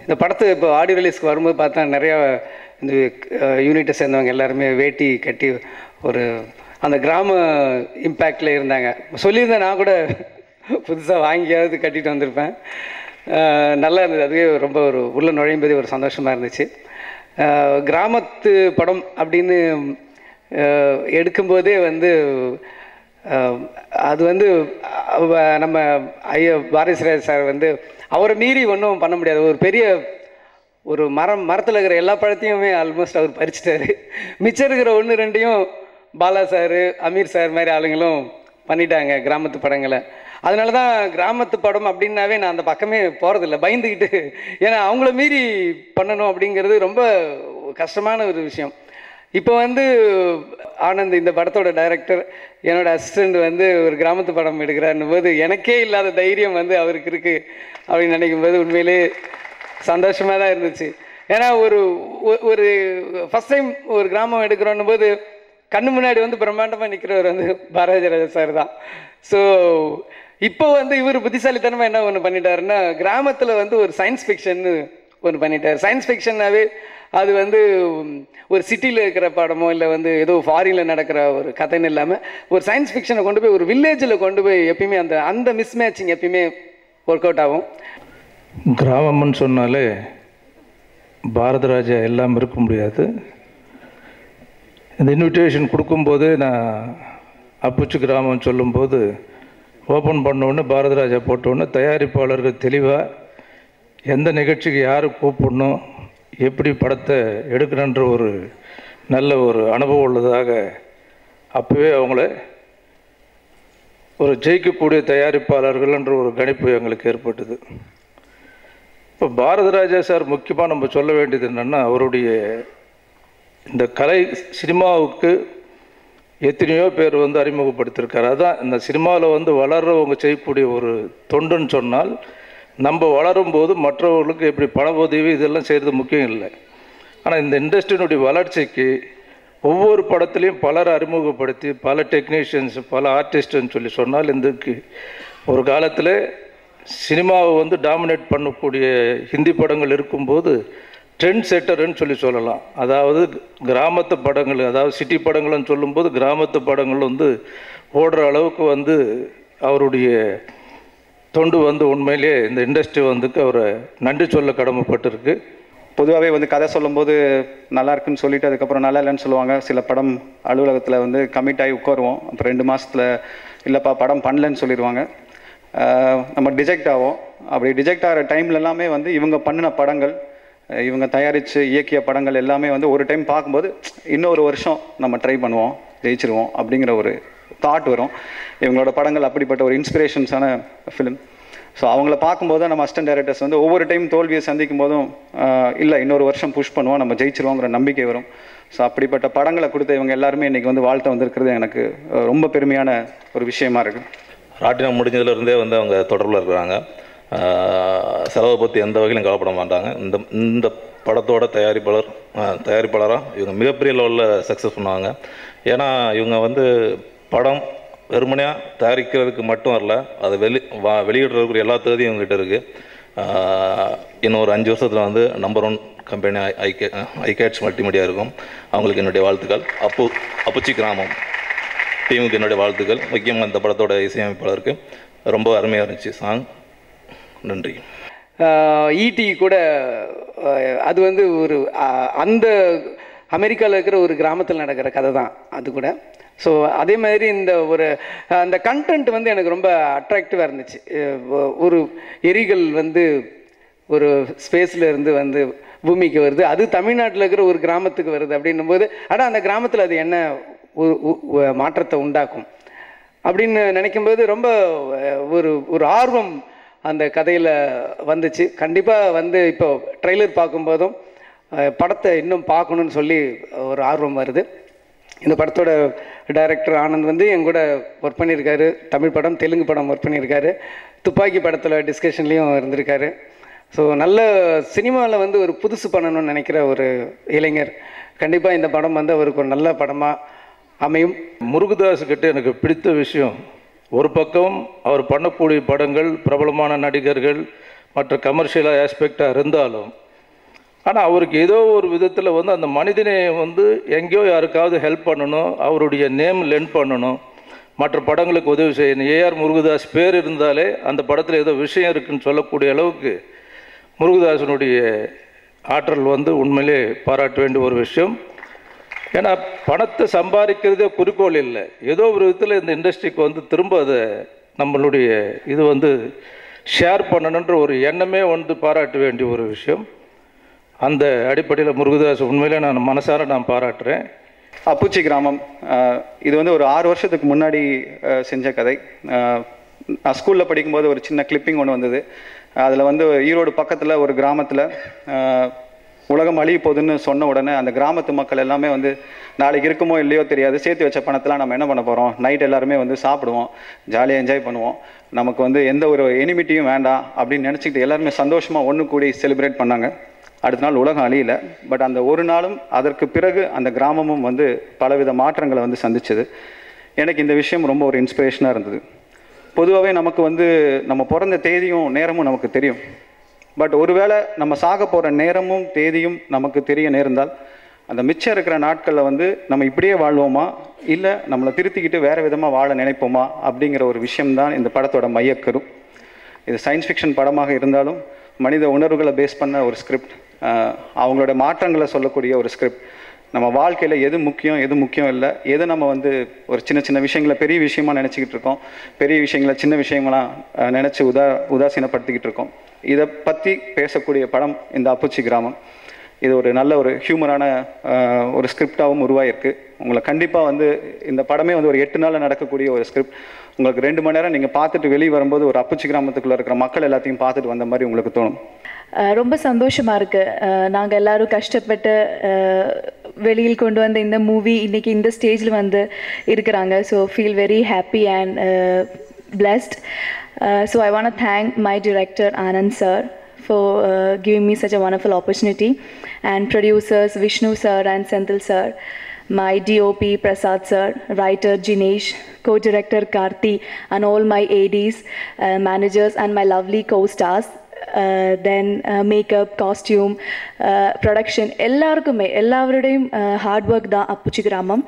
இந்த படத்தை இப்போ ஆடியோ ரிலீஸ்க்கு வரும்போது பார்த்தா நிறையா இந்த யூனிட்டை சேர்ந்தவங்க எல்லாருமே வேட்டி கட்டி ஒரு அந்த கிராம இம்பேக்டில் இருந்தாங்க. சொல்லியிருந்தேன், நான் கூட புதுசாக வாங்கியாவது கட்டிட்டு வந்திருப்பேன். நல்லா இருந்தது. அதுவே ரொம்ப ஒரு உள்ள நுழையும்போதே ஒரு சந்தோஷமாக இருந்துச்சு. கிராமத்து படம் அப்படின்னு எடுக்கும்போதே அது நம்ம ஐயா பாரதிராஜ் சார் அவரை மீறி ஒன்றும் பண்ண முடியாது. ஒரு பெரிய ஒரு மரத்தில் இருக்கிற எல்லா பழத்தையுமே ஆல்மோஸ்ட் அவர் பறிச்சிட்டாரு. மிச்சம் இருக்கிற ஒன்று ரெண்டையும் பாலா சார், அமீர் சார் மாதிரி ஆளுங்களும் பண்ணிட்டாங்க கிராமத்து படங்களை. அதனால தான் கிராமத்து படம் அப்படின்னாவே நான் அந்த பக்கமே போகிறதில்ல, பயந்துக்கிட்டு. ஏன்னா அவங்கள மீறி பண்ணணும் அப்படிங்கிறது ரொம்ப கஷ்டமான ஒரு விஷயம். இப்போ ஆனந்த் இந்த படத்தோட டைரக்டர், என்னோடய அசிஸ்டண்ட் ஒரு கிராமத்து படம் எடுக்கிறாருன்னும் போது எனக்கே இல்லாத தைரியம் அவருக்கு இருக்குது அப்படின்னு நினைக்கும்போது உண்மையிலே சந்தோஷமாக தான் இருந்துச்சு. ஏன்னா ஒரு ஃபஸ்ட் டைம் ஒரு கிராமம் எடுக்கிறோன்னும் போது கண்ணு முன்னாடி பிரம்மாண்டமாக நிற்கிறவர் பாரதிராஜா சார் தான். ஸோ இப்போ இவர் புத்திசாலித்தனமாக என்ன ஒன்று பண்ணிட்டாருன்னா, கிராமத்தில் ஒரு சயின்ஸ் ஃபிக்ஷன் ஒன்று பண்ணிட்டார். சயின்ஸ் ஃபிக்ஷன்னாவே அது ஒரு சிட்டியில் இருக்கிற படமோ இல்லை ஏதோ ஃபாரினில் நடக்கிற ஒரு கதைன்னு இல்லாமல் ஒரு சயின்ஸ் ஃபிக்ஷனை கொண்டு போய் ஒரு வில்லேஜில் கொண்டு போய் எப்பயுமே அந்த மிஸ் மேட்சிங் எப்பயுமே ஒர்க் அவுட் ஆகும். கிராமம்னு சொன்னாலே பாரதிராஜா எல்லாம் இருக்க முடியாது. இந்த இன்விடேஷன் கொடுக்கும்போது நான் அப்புச்சு கிராமம் சொல்லும்போது ஓப்பன் பண்ணோன்னு பாரதிராஜா போட்டோன்னு தயாரிப்பாளர்கள் தெளிவாக எந்த நிகழ்ச்சிக்கு யார் கூப்பிடணும், எப்படி படத்தை எடுக்கணுன்ற ஒரு நல்ல ஒரு அனுபவம் உள்ளதாக அப்போவே அவங்கள ஒரு ஜெயிக்கக்கூடிய தயாரிப்பாளர்கள்ன்ற ஒரு கணிப்பு எங்களுக்கு ஏற்பட்டது. இப்போ பாரதிராஜா சார் முக்கியமாக நம்ம சொல்ல வேண்டியது என்னென்னா, அவருடைய இந்த கலை சினிமாவுக்கு எத்தனையோ பேர் அறிமுகப்படுத்தியிருக்காரு. அதான் இந்த சினிமாவில் வளர்றவங்க செய்யக்கூடிய ஒரு தொண்டுன்னு சொன்னால் நம்ம வளரும்போது மற்றவர்களுக்கு எப்படி பண உதவி இதெல்லாம் செய்கிறது முக்கியம் இல்லை. ஆனால் இந்த இண்டஸ்ட்ரியினுடைய வளர்ச்சிக்கு ஒவ்வொரு படத்துலையும் பலரை அறிமுகப்படுத்தி பல டெக்னீஷியன்ஸ் பல ஆர்டிஸ்ட்டுன்னு சொல்லி சொன்னால் இன்றைக்கு ஒரு காலத்தில் சினிமாவை வந்து டாமினேட் பண்ணக்கூடிய ஹிந்தி படங்கள் இருக்கும்போது ட்ரெண்ட் செட்டர்ன்னு சொல்லி சொல்லலாம். அதாவது கிராமத்து படங்கள், அதாவது சிட்டி படங்கள்னு சொல்லும்போது கிராமத்து படங்கள் வந்து ஓடுற அளவுக்கு வந்து அவருடைய தொண்டு வந்து உண்மையிலே இந்த இண்டஸ்ட்ரி வந்துக்கு அவரை நன்றி சொல்ல கடமைப்பட்டிருக்கு. பொதுவாகவே வந்து கதை சொல்லும்போது நல்லா இருக்குன்னு சொல்லிட்டு அதுக்கப்புறம் நல்லா இல்லைன்னு சொல்லுவாங்க. சில படம் அலுவலகத்தில் வந்து கமிட் ஆகி உட்காருவோம், அப்புறம் 2 மாதத்தில் இல்லைப்பா படம் பண்ணலன்னு சொல்லிடுவாங்க. நம்ம டிஜெக்ட் ஆகும். அப்படி டிஜெக்ட் ஆகிற டைமில் எல்லாமே வந்து இவங்க பண்ணின படங்கள், இவங்க தயாரித்து இயக்கிய படங்கள் எல்லாமே வந்து ஒரு டைம் பார்க்கும்போது இன்னொரு வருஷம் நம்ம ட்ரை பண்ணுவோம், ஜெயிச்சிருவோம் அப்படிங்கிற ஒரு தாட் வரும். இவங்களோட படங்கள் அப்படிப்பட்ட ஒரு இன்ஸ்பிரேஷன்ஸான ஃபிலிம். ஸோ அவங்கள பார்க்கும்போது நம்ம அசிஸ்டன்ட் டைரக்டர்ஸ் வந்து ஒவ்வொரு டைம் தோல்வியை சந்திக்கும் போதும் இல்லை இன்னொரு வருஷம் புஷ் பண்ணுவோம், நம்ம ஜெயிச்சிருவோங்கிற நம்பிக்கை வரும். ஸோ அப்படிப்பட்ட படங்களை கொடுத்த இவங்க எல்லாருமே இன்றைக்கி வந்து வாழ்த்த வந்திருக்கிறது எனக்கு ரொம்ப பெருமையான ஒரு விஷயமா இருக்குது. ராட்டினம் முடிஞ்சதுலேருந்தே வந்து அவங்க தொடர்பில் இருக்கிறாங்க. செலவை பற்றி எந்த வகையிலும் கவலைப்பட மாட்டாங்க. இந்த படத்தோட தயாரிப்பாளராக இவங்க மிகப்பெரிய லெவலில் சக்ஸஸ் பண்ணுவாங்க. ஏன்னா இவங்க வந்து படம் வெறுமனையாக தயாரிக்கிறதுக்கு மட்டும் வரல, அதை வெளியிடுறதுக்கு எல்லா தேதியும் இவங்ககிட்ட இருக்குது. இன்னும் ஒரு 5 வருஷத்தில் வந்து நம்பர் 1 கம்பெனி ஐகேட்ஸ் மல்டிமீடியா இருக்கும். அவங்களுக்கு என்னுடைய வாழ்த்துக்கள். அப்புச்சி கிராமம் டீமுக்கு என்னுடைய வாழ்த்துக்கள். முக்கியமாக இந்த படத்தோட இசையமைப்பாளருக்கு ரொம்ப அருமையாக இருந்துச்சு சாங். நன்றி. ஈடி கூட அது வந்து ஒரு அந்த அமெரிக்காவில் இருக்கிற ஒரு கிராமத்தில் நடக்கிற கதை தான் அது கூட. ஸோ அதே மாதிரி இந்த ஒரு அந்த கண்டென்ட் வந்து எனக்கு ரொம்ப அட்ராக்டிவாக இருந்துச்சு. ஒரு எரிகள் வந்து ஒரு ஸ்பேஸில் இருந்து வந்து பூமிக்கு வருது, அது தமிழ்நாட்டில் இருக்கிற ஒரு கிராமத்துக்கு வருது அப்படின்னும் போது ஆனால் அந்த கிராமத்தில் அது என்ன மாற்றத்தை உண்டாக்கும் அப்படின்னு நினைக்கும்போது ரொம்ப ஒரு ஆர்வம் அந்த கதையில் வந்துச்சு. கண்டிப்பாக வந்து இப்போ ட்ரெய்லர் பார்க்கும்போதும் படத்தை இன்னும் பார்க்கணுன்னு சொல்லி ஒரு ஆர்வம் வருது. இந்த படத்தோட டைரக்டர் ஆனந்த் வந்து என் கூட ஒர்க் பண்ணியிருக்காரு. தமிழ் படம் தெலுங்கு படம் ஒர்க் பண்ணியிருக்காரு. துப்பாக்கி படத்தில் டிஸ்கஷன்லேயும் இருந்திருக்காரு. ஸோ நல்ல சினிமாவில் வந்து ஒரு புதுசு பண்ணணும்னு நினைக்கிற ஒரு இளைஞர். கண்டிப்பாக இந்த படம் வந்து அவருக்கு ஒரு நல்ல படமாக அமையும். முருகதாஸுக்கிட்ட எனக்கு பிடித்த விஷயம், ஒரு பக்கம் அவர் பண்ணக்கூடிய படங்கள் பிரபலமான நடிகர்கள் மற்ற கமர்ஷியல் ஆஸ்பெக்டாக இருந்தாலும் ஆனால் அவருக்கு ஏதோ ஒரு விதத்தில் வந்து அந்த மனிதனை வந்து எங்கேயோ யாருக்காவது ஹெல்ப் பண்ணணும், அவருடைய நேம் லென் பண்ணணும், மற்ற படங்களுக்கு உதவி செய்யணும். ஏஆர் முருகதாஸ் பேர் இருந்தாலே அந்த படத்தில் ஏதோ விஷயம் இருக்குதுன்னு சொல்லக்கூடிய அளவுக்கு முருகதாசனுடைய ஆற்றல் வந்து உண்மையிலே பாராட்ட வேண்டிய ஒரு விஷயம். ஏன்னா பணத்தை சம்பாதிக்கிறதே குறிக்கோள் இல்லை, ஏதோ ஒரு விதத்தில் இந்த இண்டஸ்ட்ரிக்கு வந்து திரும்ப அதை நம்மளுடைய இது வந்து ஷேர் பண்ணணுன்ற ஒரு எண்ணமே வந்து பாராட்ட வேண்டிய ஒரு விஷயம். அந்த அடிப்படையில் முருகதாஸ் உண்மையிலே நான் மனசார பாராட்டுறேன். அப்புச்சி கிராமம் இது வந்து ஒரு 6 வருஷத்துக்கு முன்னாடி செஞ்ச கதை. நான் ஸ்கூலில் படிக்கும்போது ஒரு சின்ன கிளிப்பிங் ஒன்று வந்தது. அதில் வந்து ஈரோடு பக்கத்தில் ஒரு கிராமத்தில் உலகம் அழிய போகுதுன்னு சொன்ன உடனே அந்த கிராமத்து மக்கள் எல்லாமே வந்து நாளைக்கு இருக்குமோ இல்லையோ தெரியாது, சேர்த்து வச்ச பணத்தெலாம் நம்ம என்ன பண்ண போகிறோம், நைட் எல்லாருமே வந்து சாப்பிடுவோம், ஜாலியாக என்ஜாய் பண்ணுவோம், நமக்கு வந்து எந்த ஒரு எனிமிட்டியும் வேண்டாம் அப்படின்னு நினச்சிக்கிட்டு எல்லாருமே சந்தோஷமாக ஒன்று கூடி செலிப்ரேட் பண்ணாங்க. அடுத்த நாள் உலகம் அழியல. பட் அந்த ஒரு நாளும் அதற்கு பிறகு அந்த கிராமமும் வந்து பலவித மாற்றங்களை வந்து சந்திச்சது. எனக்கு இந்த விஷயம் ரொம்ப ஒரு இன்ஸ்பிரேஷனாக இருந்தது. பொதுவாகவே நமக்கு வந்து நம்ம பிறந்த தேதியும் நேரமும் நமக்கு தெரியும். பட் ஒருவேளை நம்ம சாக போகிற நேரமும் தேதியும் நமக்கு தெரிய நேர்ந்தால் அந்த மிச்சம் இருக்கிற நாட்களில் வந்து நம்ம இப்படியே வாழ்வோமா, இல்லை நம்மளை திருத்திக்கிட்டு வேறு விதமாக வாழ நினைப்போமா அப்படிங்கிற ஒரு விஷயம்தான் இந்த படத்தோட மையக்கரு. இது சயின்ஸ் ஃபிக்ஷன் படமாக இருந்தாலும் மனித உணர்வுகளை பேஸ் பண்ண ஒரு ஸ்கிரிப்ட், அவங்களோட மாற்றங்களை சொல்லக்கூடிய ஒரு ஸ்கிரிப்ட். நம்ம வாழ்க்கையில் எது முக்கியம் எது முக்கியம் இல்லை, எது நம்ம வந்து ஒரு சின்ன சின்ன விஷயங்களை பெரிய விஷயமாக நினச்சிக்கிட்டு இருக்கோம், பெரிய விஷயங்களை சின்ன விஷயங்களாக நினச்சி உதாசீனப்படுத்திக்கிட்டு இருக்கோம். இதை பற்றி பேசக்கூடிய படம் இந்த அப்புச்சி கிராமம். இது ஒரு நல்ல ஒரு ஹியூமரான ஒரு ஸ்கிரிப்டாகவும் உருவாயிருக்கு. உங்களை கண்டிப்பாக வந்து இந்த படமே வந்து ஒரு 8 நாளில் நடக்கக்கூடிய ஒரு ஸ்கிரிப்ட். உங்களுக்கு 2 மணி நேரம் நீங்கள் பார்த்துட்டு வெளியே வரும்போது ஒரு அப்புச்சி கிராமத்துக்குள்ளே இருக்கிற மக்கள் எல்லாத்தையும் பார்த்துட்டு வந்த மாதிரி உங்களுக்கு தோணும். ரொம்ப சந்தோஷமாக இருக்குது. நாங்கள் எல்லோரும் கஷ்டப்பட்டு வெளியில் கொண்டு வந்த இந்த மூவி இன்றைக்கி இந்த ஸ்டேஜில் வந்து இருக்கிறாங்க. So feel very happy and blessed. So I want to thank my director Anand sir for giving me such a wonderful opportunity, and producers Vishnu sir and Senthil sir, my DOP Prasad sir, writer Jinesh, co-director Karthi, and all my ADs, managers, and my lovely co-stars. Then makeup, costume, production, எல்லாருடையும் hard work தான் அப்புச்சி கிராமம்.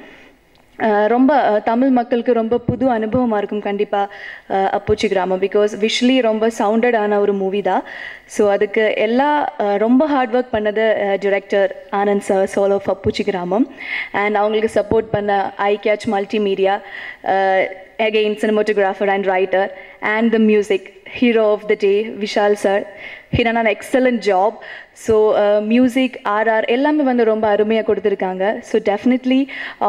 ரொம்ப தமிழ் மக்களுக்கு ரொம்ப புது அனுபவமாக இருக்கும் கண்டிப்பாக அப்புச்சி கிராமம், பிகாஸ் விஷுவலி ரொம்ப சவுண்டடான ஒரு மூவி தான். ஸோ அதுக்கு ரொம்ப ஹார்ட் ஒர்க் பண்ணது director Anand sir, soul of Appuchi Gramam, and அவங்களுக்கு சப்போர்ட் பண்ண eye catch multimedia, again cinematographer and writer, and the music hero of the day Vishal sir, he done an excellent job. So music RR எல்லாமே வந்து ரொம்ப அருமையாக கொடுத்துருக்காங்க. So definitely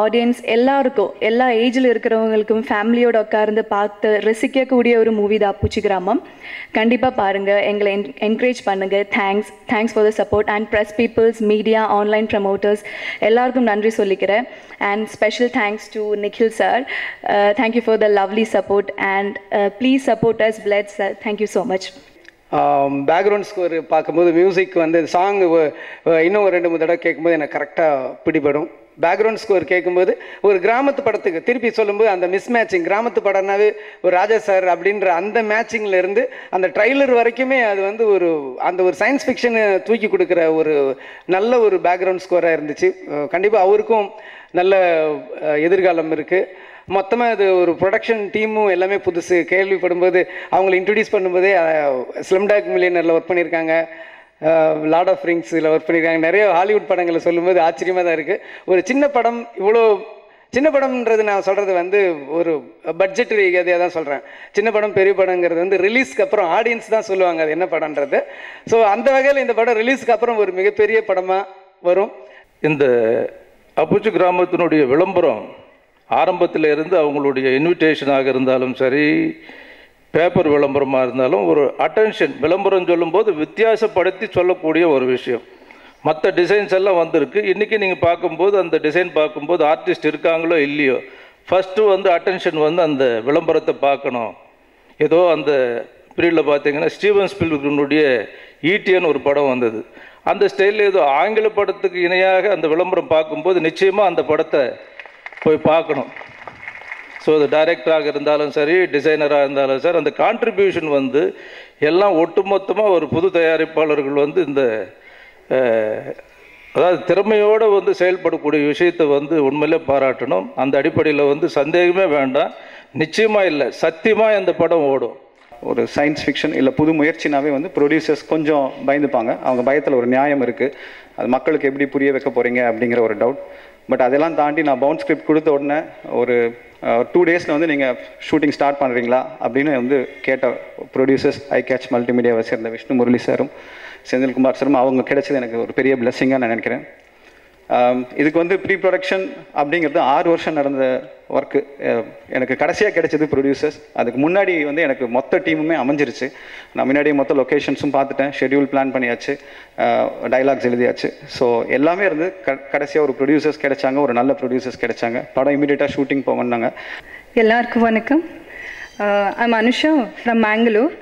audience எல்லாருக்கும், எல்லா ஏஜில் இருக்கிறவங்களுக்கும் ஃபேமிலியோட உட்கார்ந்து பார்த்து ரசிக்கக்கூடிய ஒரு மூவி தான் அப்புச்சி கிராமம். கண்டிப்பாக பாருங்கள், எங்களை என்கரேஜ் பண்ணுங்கள். Thanks for the support, and press peoples, media, online promoters எல்லாருக்கும் நன்றி சொல்லிக்கிறேன். And special thanks to Nikhil sir. Thank you for the lovely support, and please support us blood sir. Thank you so much. Background score பார்க்கும்போது music வந்து song இன்னும் 2-3 தடவை கேட்கும்போது எனக்கு கரெக்டாக பிடிபடும். பேக்ரவுண்ட் ஸ்கோர் கேட்கும்போது ஒரு கிராமத்து படத்துக்கு திருப்பி சொல்லும்போது அந்த மிஸ் மேட்சிங், கிராமத்து படம்னாவே ஒரு ராஜா சார் அப்படின்ற அந்த மேட்சிங்லேருந்து அந்த ட்ரைலர் வரைக்குமே அது வந்து அந்த ஒரு சயின்ஸ் ஃபிக்ஷனை தூக்கி கொடுக்குற ஒரு நல்ல ஒரு பேக்ரவுண்ட் ஸ்கோராக இருந்துச்சு. கண்டிப்பாக அவருக்கும் நல்ல எதிர்காலம் இருக்குது. மொத்தமாக இது ஒரு ப்ரொடக்ஷன் டீமும் எல்லாமே புதுசு. கேள்விப்படும்போது அவங்களை இன்ட்ரடியூஸ் பண்ணும்போதே ஸ்லம்டாக் மில்லியனரில் ஒர்க் பண்ணியிருக்காங்க, லார்ட் ஆஃப் ரிங்ஸில் ஒர்க் பண்ணியிருக்காங்க, நிறைய ஹாலிவுட் படங்களை சொல்லும்போது ஆச்சரியமாக தான் இருக்குது. ஒரு சின்ன படம், இவ்வளோ சின்ன படம்ன்றது நான் சொல்கிறது வந்து ஒரு பட்ஜெட் கதையாக தான் சொல்கிறேன். சின்ன படம் பெரிய படங்கிறது வந்து ரிலீஸ்க்கு அப்புறம் ஆடியன்ஸ் தான் சொல்லுவாங்க அது என்ன படம்ன்றது. ஸோ அந்த வகையில் இந்த படம் ரிலீஸ்க்கு அப்புறம் ஒரு மிகப்பெரிய படமாக வரும். இந்த அப்புச்சி கிராமத்தினுடைய விளம்பரம் ஆரம்பத்தில் இருந்து அவங்களுடைய இன்விடேஷனாக இருந்தாலும் சரி, பேப்பர் விளம்பரமாக இருந்தாலும் ஒரு அட்டென்ஷன், விளம்பரம் சொல்லும்போது வித்தியாசப்படுத்தி சொல்லக்கூடிய ஒரு விஷயம். மற்ற டிசைன்ஸ் எல்லாம் வந்திருக்கு. இன்றைக்கி நீங்கள் பார்க்கும்போது அந்த டிசைன் பார்க்கும்போது ஆர்டிஸ்ட் இருக்காங்களோ இல்லையோ, ஃபஸ்ட்டு வந்து அட்டென்ஷன் வந்து அந்த விளம்பரத்தை பார்க்கணும். ஏதோ அந்த பீரியடில் பார்த்தீங்கன்னா ஸ்டீவன் ஸ்பீல்பர்கினுடைய ஈட்டியன் ஒரு படம் வந்தது. அந்த ஸ்டைலில் ஏதோ ஆங்கில படத்துக்கு இணையாக அந்த விளம்பரம் பார்க்கும்போது நிச்சயமாக அந்த படத்தை போய் பார்க்கணும். ஸோ அது டைரக்டராக இருந்தாலும் சரி, டிசைனராக இருந்தாலும் சரி, அந்த கான்ட்ரிபியூஷன் வந்து எல்லாம் ஒட்டுமொத்தமாக ஒரு புது தயாரிப்பாளர்கள் வந்து இந்த அதாவது திறமையோடு வந்து செயல்படக்கூடிய விஷயத்தை வந்து உண்மையிலே பாராட்டணும். அந்த அடிப்படையில் வந்து சந்தேகமே வேண்டாம், நிச்சயமாக இல்லை, சத்தியமாக அந்த படம் ஓடும். ஒரு சயின்ஸ் ஃபிக்ஷன் இல்லை புது முயற்சினாவே வந்து ப்ரொடியூசர்ஸ் கொஞ்சம் பயந்துப்பாங்க. அவங்க பயத்தில் ஒரு நியாயம் இருக்குது. அது மக்களுக்கு எப்படி புரிய வைக்க போகிறீங்க அப்படிங்கிற ஒரு டவுட். பட் அதெல்லாம் தாண்டி நான் பவுண்ட் ஸ்கிரிப்ட் கொடுத்த உடனே ஒரு 2 டேஸில் வந்து நீங்கள் ஷூட்டிங் ஸ்டார்ட் பண்ணுறீங்களா அப்படின்னு வந்து கேட்ட ப்ரொடியூசர்ஸ் ஐ கேட்ச் மல்டிமீடியாவை சேர்ந்த விஷ்ணு முரளி சாரும் செந்தில்குமார் சாரும் அவங்க கிடைச்சது எனக்கு ஒரு பெரிய பிளெஸிங்காக நான் நினைக்கிறேன். இதுக்கு வந்து ப்ரீ ப்ரொடக்ஷன் அப்படிங்கிறது 6 வருஷம் நடந்த ஒர்க்கு. எனக்கு கடைசியாக கிடைச்சது ப்ரொடியூசர்ஸ். அதுக்கு முன்னாடி வந்து எனக்கு மொத்த டீமுமே அமைஞ்சிருச்சு. நான் முன்னாடியே மொத்த லொக்கேஷன்ஸும் பார்த்துட்டேன், ஷெட்யூல் பிளான் பண்ணியாச்சு, டைலாக்ஸ் எழுதியாச்சு. ஸோ எல்லாமே இருந்து கடைசியாக ஒரு ப்ரொடியூசர்ஸ் கிடைச்சாங்க, ஒரு நல்ல ப்ரொடியூசர்ஸ் கிடைச்சாங்க. படம் இமீடியட்டாக ஷூட்டிங் போவன்னாங்க. எல்லாருக்கும் வணக்கம். I'm Anusha from Mangalore.